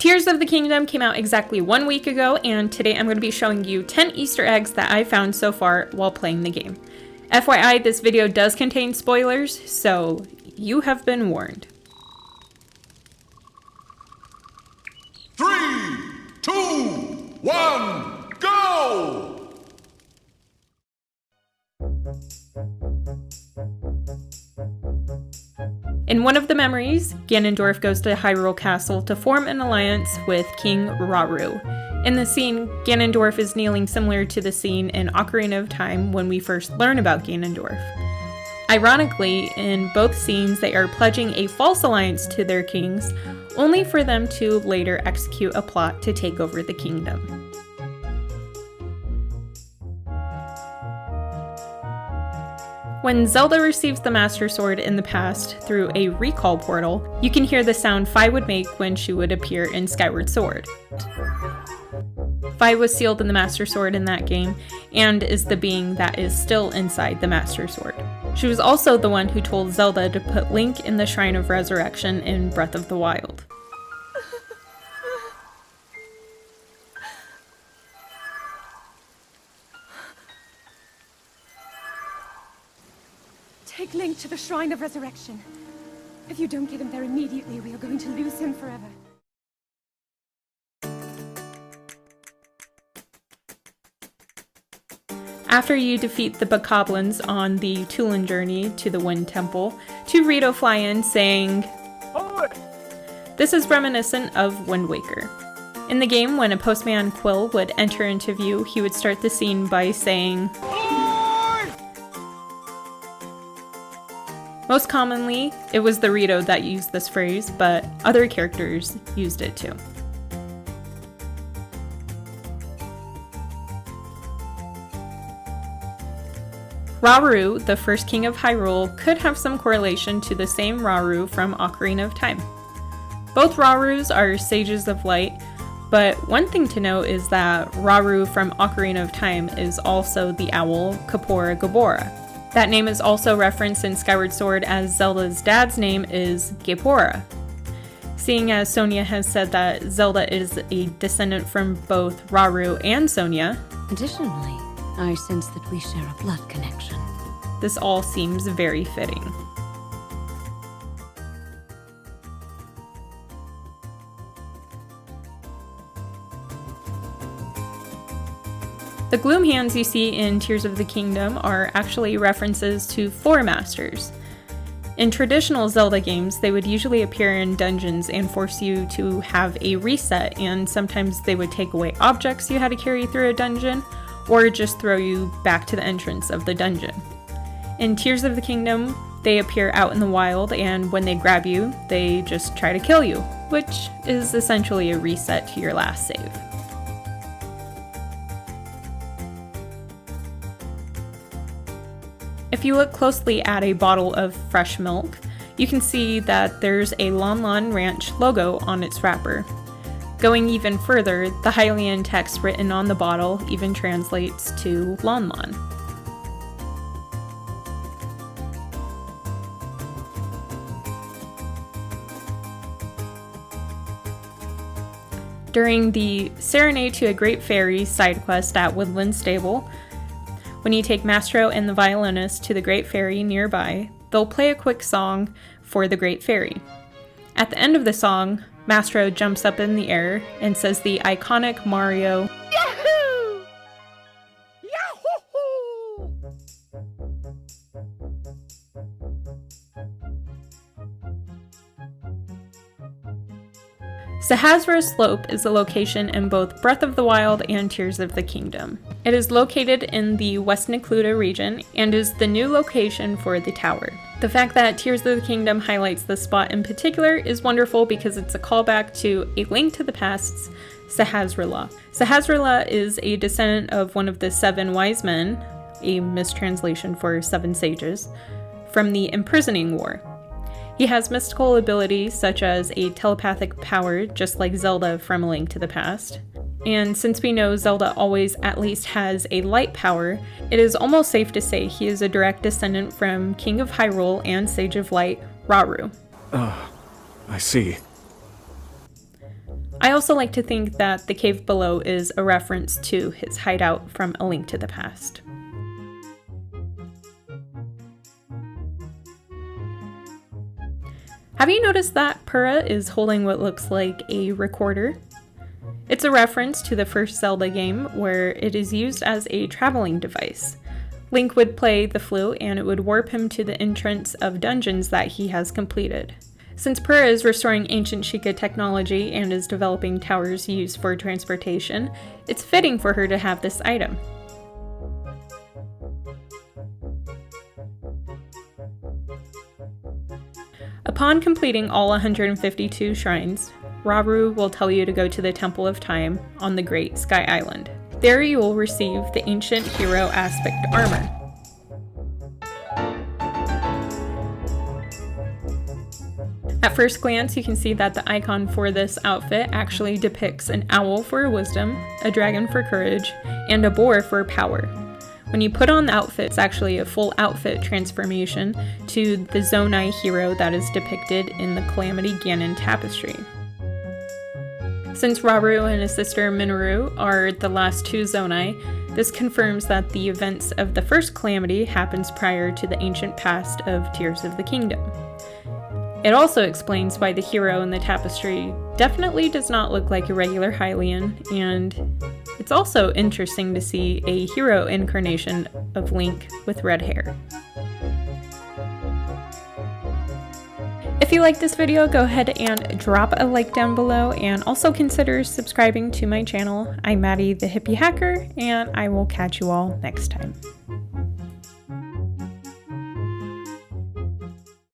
Tears of the Kingdom came out exactly 1 week ago, and today I'm going to be showing you 10 Easter eggs that I found so far while playing the game. FYI, this video does contain spoilers, so you have been warned. 3, 2, 1, go! In one of the memories, Ganondorf goes to Hyrule Castle to form an alliance with King Rauru. In the scene, Ganondorf is kneeling similar to the scene in Ocarina of Time when we first learn about Ganondorf. Ironically, in both scenes they are pledging a false alliance to their kings, only for them to later execute a plot to take over the kingdom. When Zelda receives the Master Sword in the past through a recall portal, you can hear the sound Fi would make when she would appear in Skyward Sword. Fi was sealed in the Master Sword in that game, and is the being that is still inside the Master Sword. She was also the one who told Zelda to put Link in the Shrine of Resurrection in Breath of the Wild. Take Link to the Shrine of Resurrection. If you don't get him there immediately, we are going to lose him forever. After you defeat the Bokoblins on the Tulin journey to the Wind Temple, two Rito fly in saying, "Oi!" This is reminiscent of Wind Waker. In the game, when a postman Quill would enter into view, he would start the scene by saying, Most commonly, it was the Rito that used this phrase, but other characters used it too. Rauru, the first king of Hyrule, could have some correlation to the same Rauru from Ocarina of Time. Both Raurus are sages of light, but one thing to note is that Rauru from Ocarina of Time is also the owl Kapora Gabora. That name is also referenced in Skyward Sword as Zelda's dad's name is Gapora. Seeing as Sonia has said that Zelda is a descendant from both Rauru and Sonia. Additionally, I sense that we share a blood connection. This all seems very fitting. The Gloom Hands you see in Tears of the Kingdom are actually references to Four Masters. In traditional Zelda games, they would usually appear in dungeons and force you to have a reset, and sometimes they would take away objects you had to carry through a dungeon, or just throw you back to the entrance of the dungeon. In Tears of the Kingdom, they appear out in the wild, and when they grab you, they just try to kill you, which is essentially a reset to your last save. If you look closely at a bottle of fresh milk, you can see that there's a Lon Lon Ranch logo on its wrapper. Going even further, the Hylian text written on the bottle even translates to Lon Lon. During the Serenade to a Great Fairy side quest at Woodland Stable, when you take Mastro and the violinist to the Great Fairy nearby, they'll play a quick song for the Great Fairy. At the end of the song, Mastro jumps up in the air and says the iconic Mario Yahoo! Yahoo! Sahasrahla Slope is a location in both Breath of the Wild and Tears of the Kingdom. It is located in the West Necluda region and is the new location for the tower. The fact that Tears of the Kingdom highlights this spot in particular is wonderful because it's a callback to A Link to the Past's Sahasrahla. Sahasrahla is a descendant of one of the 7 wise men, a mistranslation for 7 sages, from the Imprisoning War. He has mystical abilities such as a telepathic power, just like Zelda from A Link to the Past. And since we know Zelda always at least has a light power, it is almost safe to say he is a direct descendant from King of Hyrule and Sage of Light, Rauru. I see. I also like to think that the cave below is a reference to his hideout from A Link to the Past. Have you noticed that Purah is holding what looks like a recorder? It's a reference to the first Zelda game where it is used as a traveling device. Link would play the flute and it would warp him to the entrance of dungeons that he has completed. Since Purah is restoring ancient Sheikah technology and is developing towers used for transportation, it's fitting for her to have this item. Upon completing all 152 shrines, Rauru will tell you to go to the Temple of Time on the Great Sky Island. There you will receive the Ancient Hero Aspect armor. At first glance, you can see that the icon for this outfit actually depicts an owl for wisdom, a dragon for courage, and a boar for power. When you put on the outfit, it's actually a full outfit transformation to the Zonai hero that is depicted in the Calamity Ganon tapestry. Since Rauru and his sister Minoru are the last two Zonai, this confirms that the events of the first Calamity happens prior to the ancient past of Tears of the Kingdom. It also explains why the hero in the tapestry definitely does not look like a regular Hylian, and it's also interesting to see a hero incarnation of Link with red hair. If you like this video, go ahead and drop a like down below and also consider subscribing to my channel. I'm Maddie the Hippie Hacker, and I will catch you all next time.